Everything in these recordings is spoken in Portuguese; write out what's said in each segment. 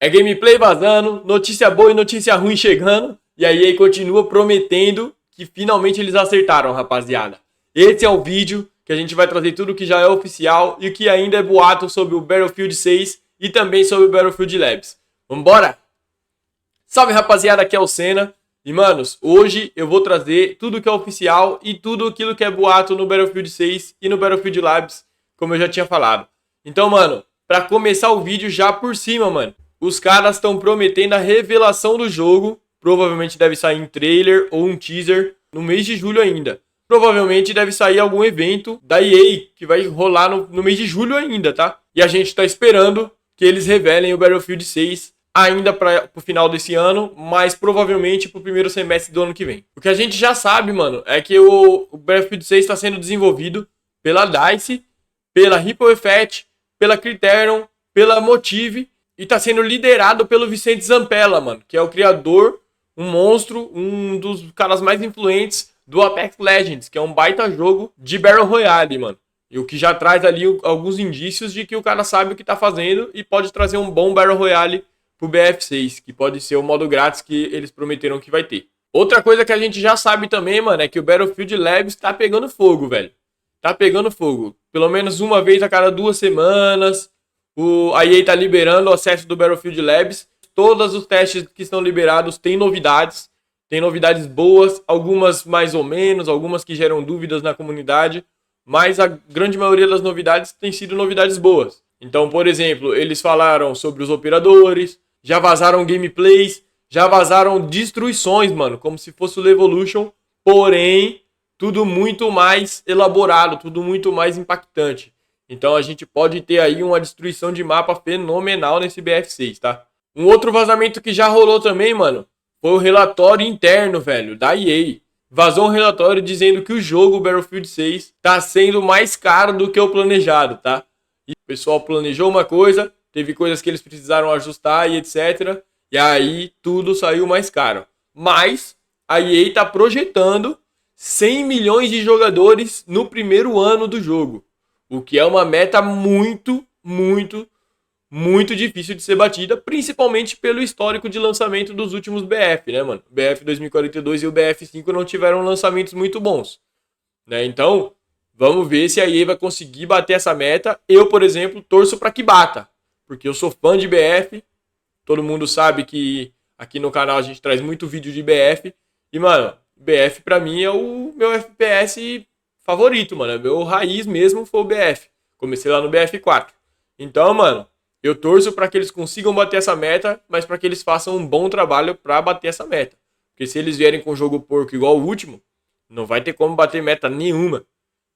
É gameplay vazando, notícia boa e notícia ruim chegando. E a EA continua prometendo que finalmente eles acertaram, rapaziada. Esse é o vídeo que a gente vai trazer tudo que já é oficial e que ainda é boato sobre o Battlefield 6 e também sobre o Battlefield Labs. Vambora? Salve, rapaziada, aqui é o Senna. E, manos, hoje eu vou trazer tudo que é oficial e tudo aquilo que é boato no Battlefield 6 e no Battlefield Labs, como eu já tinha falado. Então, mano, pra começar o vídeo já por cima, mano, os caras estão prometendo a revelação do jogo. Provavelmente deve sair em trailer ou um teaser no mês de julho ainda. Provavelmente deve sair algum evento da EA que vai rolar no mês de julho ainda, tá? E a gente tá esperando que eles revelem o Battlefield 6 ainda para o final desse ano, mas provavelmente para o primeiro semestre do ano que vem. O que a gente já sabe, mano, é que o Battlefield 6 está sendo desenvolvido pela DICE, pela Ripple Effect, pela Criterion, pela Motive e está sendo liderado pelo Vicente Zampella, mano, que é o criador, um monstro, um dos caras mais influentes do Apex Legends, que é um baita jogo de Battle Royale, mano. E o que já traz ali alguns indícios de que o cara sabe o que tá fazendo e pode trazer um bom Battle Royale pro BF6, que pode ser o modo grátis que eles prometeram que vai ter. Outra coisa que a gente já sabe também, mano, é que o Battlefield Labs tá pegando fogo, velho. Tá pegando fogo. Pelo menos uma vez a cada 2 semanas, a EA tá liberando o acesso do Battlefield Labs. Todos os testes que estão liberados têm novidades. Tem novidades boas, algumas mais ou menos, algumas que geram dúvidas na comunidade, mas a grande maioria das novidades tem sido novidades boas. Então, por exemplo, eles falaram sobre os operadores, já vazaram gameplays, já vazaram destruições, mano, como se fosse o Levolution, porém, tudo muito mais elaborado, tudo muito mais impactante. Então a gente pode ter aí uma destruição de mapa fenomenal nesse BF6, tá? Um outro vazamento que já rolou também, mano, foi o relatório interno, velho, da EA. Vazou um relatório dizendo que o jogo Battlefield 6 tá sendo mais caro do que o planejado, tá? E o pessoal planejou uma coisa, teve coisas que eles precisaram ajustar e etc. E aí tudo saiu mais caro. Mas a EA está projetando 100 milhões de jogadores no primeiro ano do jogo. O que é uma meta muito difícil de ser batida, principalmente pelo histórico de lançamento dos últimos BF, né, mano? O BF 2042 e o BF5 não tiveram lançamentos muito bons, né? Então, vamos ver se a EA vai conseguir bater essa meta. Eu, por exemplo, torço para que bata, porque eu sou fã de BF. Todo mundo sabe que aqui no canal a gente traz muito vídeo de BF. E, mano, BF pra mim é o meu FPS favorito, mano. Meu raiz mesmo foi o BF. Comecei lá no BF4. Então, mano, eu torço para que eles consigam bater essa meta, mas para que eles façam um bom trabalho para bater essa meta. Porque se eles vierem com um jogo porco igual o último, não vai ter como bater meta nenhuma.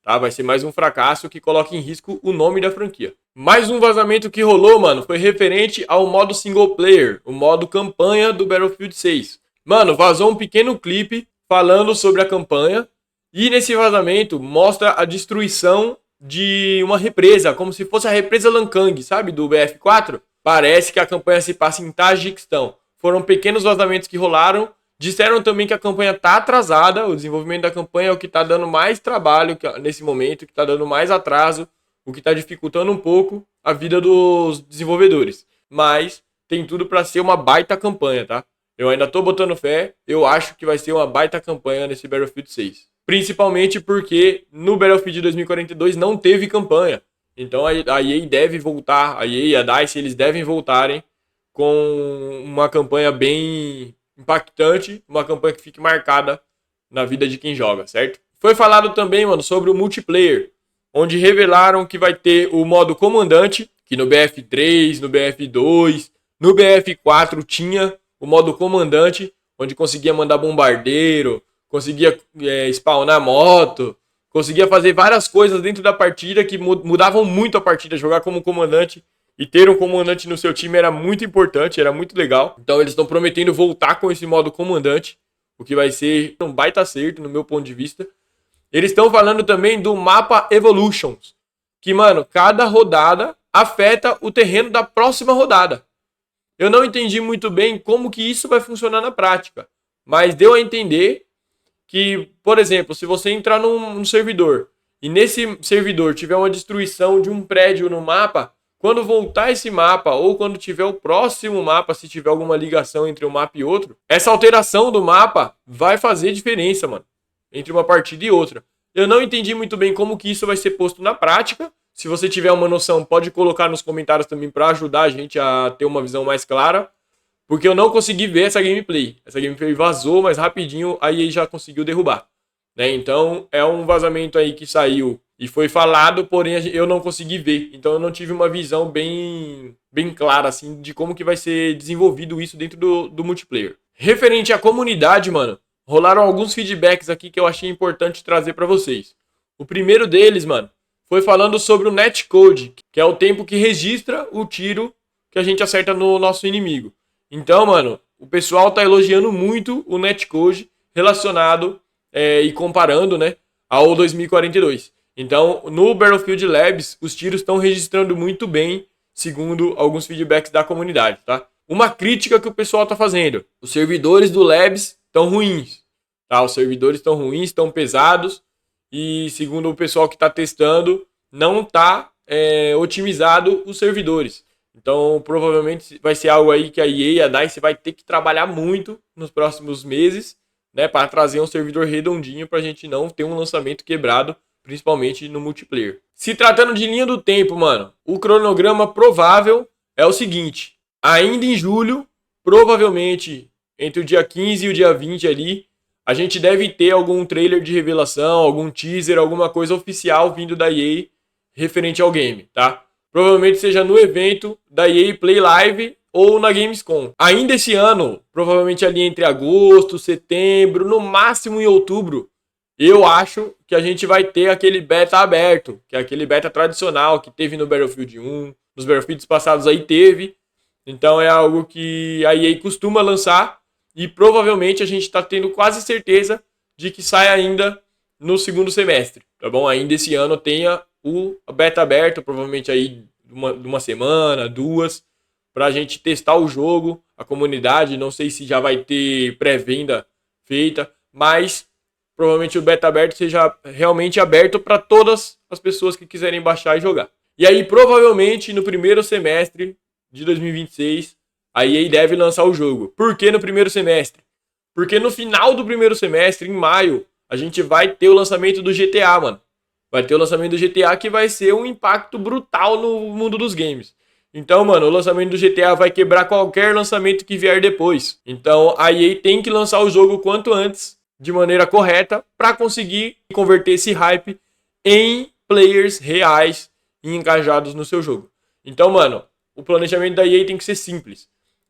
Tá? Vai ser mais um fracasso que coloca em risco o nome da franquia. Mais um vazamento que rolou, mano, foi referente ao modo single player, o modo campanha do Battlefield 6. Mano, vazou um pequeno clipe falando sobre a campanha e nesse vazamento mostra a destruição de uma represa, como se fosse a represa Lankang, sabe, do BF4. Parece que a campanha se passa em Tajiquistão. Foram pequenos vazamentos que rolaram. Disseram também que a campanha tá atrasada, o desenvolvimento da campanha é o que tá dando mais trabalho nesse momento, que tá dando mais atraso, o que tá dificultando um pouco a vida dos desenvolvedores. Mas tem tudo para ser uma baita campanha, tá? Eu ainda tô botando fé, eu acho que vai ser uma baita campanha nesse Battlefield 6. Principalmente porque no Battlefield 2042 não teve campanha. Então a EA deve voltar, a EA e a DICE, eles devem voltarem com uma campanha bem impactante, uma campanha que fique marcada na vida de quem joga, certo? Foi falado também, mano, sobre o multiplayer, onde revelaram que vai ter o modo comandante, que no BF3, no BF2, no BF4 tinha o modo comandante, onde conseguia mandar bombardeiro, conseguia spawnar moto, conseguia fazer várias coisas dentro da partida que mudavam muito a partida. Jogar como comandante e ter um comandante no seu time era muito importante, era muito legal. Então eles estão prometendo voltar com esse modo comandante, o que vai ser um baita acerto no meu ponto de vista. Eles estão falando também do mapa Evolutions, que, mano, cada rodada afeta o terreno da próxima rodada. Eu não entendi muito bem como que isso vai funcionar na prática, mas deu a entender que, por exemplo, se você entrar num servidor e nesse servidor tiver uma destruição de um prédio no mapa, quando voltar esse mapa, ou quando tiver o próximo mapa, se tiver alguma ligação entre um mapa e outro, essa alteração do mapa vai fazer diferença, mano, entre uma partida e outra. Eu não entendi muito bem como que isso vai ser posto na prática. Se você tiver uma noção, pode colocar nos comentários também para ajudar a gente a ter uma visão mais clara. Porque eu não consegui ver essa gameplay. Essa gameplay vazou, mas rapidinho a EA já conseguiu derrubar. Né? Então é um vazamento aí que saiu e foi falado, porém eu não consegui ver. Então eu não tive uma visão bem clara assim, de como que vai ser desenvolvido isso dentro do multiplayer. Referente à comunidade, mano, rolaram alguns feedbacks aqui que eu achei importante trazer para vocês. O primeiro deles, mano, foi falando sobre o netcode, que é o tempo que registra o tiro que a gente acerta no nosso inimigo. Então, mano, o pessoal tá elogiando muito o netcode relacionado e comparando, né, ao 2042. Então, no Battlefield Labs, os tiros estão registrando muito bem, segundo alguns feedbacks da comunidade, tá? Uma crítica que o pessoal tá fazendo: os servidores do Labs estão ruins, tá? Os servidores estão ruins, estão pesados, e segundo o pessoal que tá testando, não tá otimizado os servidores. Então, provavelmente vai ser algo aí que a EA e a DICE vai ter que trabalhar muito nos próximos meses, né, para trazer um servidor redondinho para a gente não ter um lançamento quebrado, principalmente no multiplayer. Se tratando de linha do tempo, mano, o cronograma provável é o seguinte: ainda em julho, provavelmente entre o dia 15 e o dia 20 ali, a gente deve ter algum trailer de revelação, algum teaser, alguma coisa oficial vindo da EA referente ao game, tá? Provavelmente seja no evento da EA Play Live ou na Gamescom. Ainda esse ano, provavelmente ali entre agosto, setembro, no máximo em outubro, eu acho que a gente vai ter aquele beta aberto, que é aquele beta tradicional que teve no Battlefield 1, nos Battlefields passados aí teve. Então é algo que a EA costuma lançar e provavelmente a gente está tendo quase certeza de que sai ainda no segundo semestre, tá bom? Ainda esse ano tenha o beta aberto, provavelmente aí de uma semana, duas, para a gente testar o jogo, a comunidade. Não sei se já vai ter pré-venda feita, mas provavelmente o beta aberto seja realmente aberto para todas as pessoas que quiserem baixar e jogar. E aí, provavelmente, no primeiro semestre de 2026, a EA deve lançar o jogo. Por que no primeiro semestre? Porque no final do primeiro semestre, em maio, a gente vai ter o lançamento do GTA, mano. Vai ter o lançamento do GTA que vai ser um impacto brutal no mundo dos games. Então, mano, o lançamento do GTA vai quebrar qualquer lançamento que vier depois. Então, a EA tem que lançar o jogo quanto antes, de maneira correta, para conseguir converter esse hype em players reais e engajados no seu jogo. Então, mano, o planejamento da EA tem que ser simples: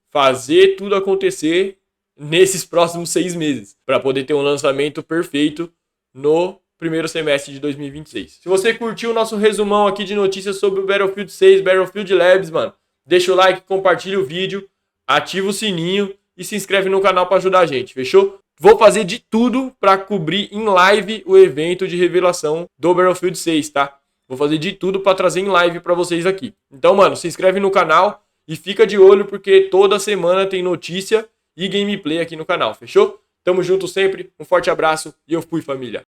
fazer tudo acontecer nesses próximos 6 meses, para poder ter um lançamento perfeito no primeiro semestre de 2026. Se você curtiu o nosso resumão aqui de notícias sobre o Battlefield 6, Battlefield Labs, mano, deixa o like, compartilha o vídeo, ativa o sininho e se inscreve no canal para ajudar a gente, fechou? Vou fazer de tudo para cobrir em live o evento de revelação do Battlefield 6, tá? Vou fazer de tudo para trazer em live para vocês aqui. Então, mano, se inscreve no canal e fica de olho porque toda semana tem notícia e gameplay aqui no canal, fechou? Tamo junto sempre, um forte abraço e eu fui, família.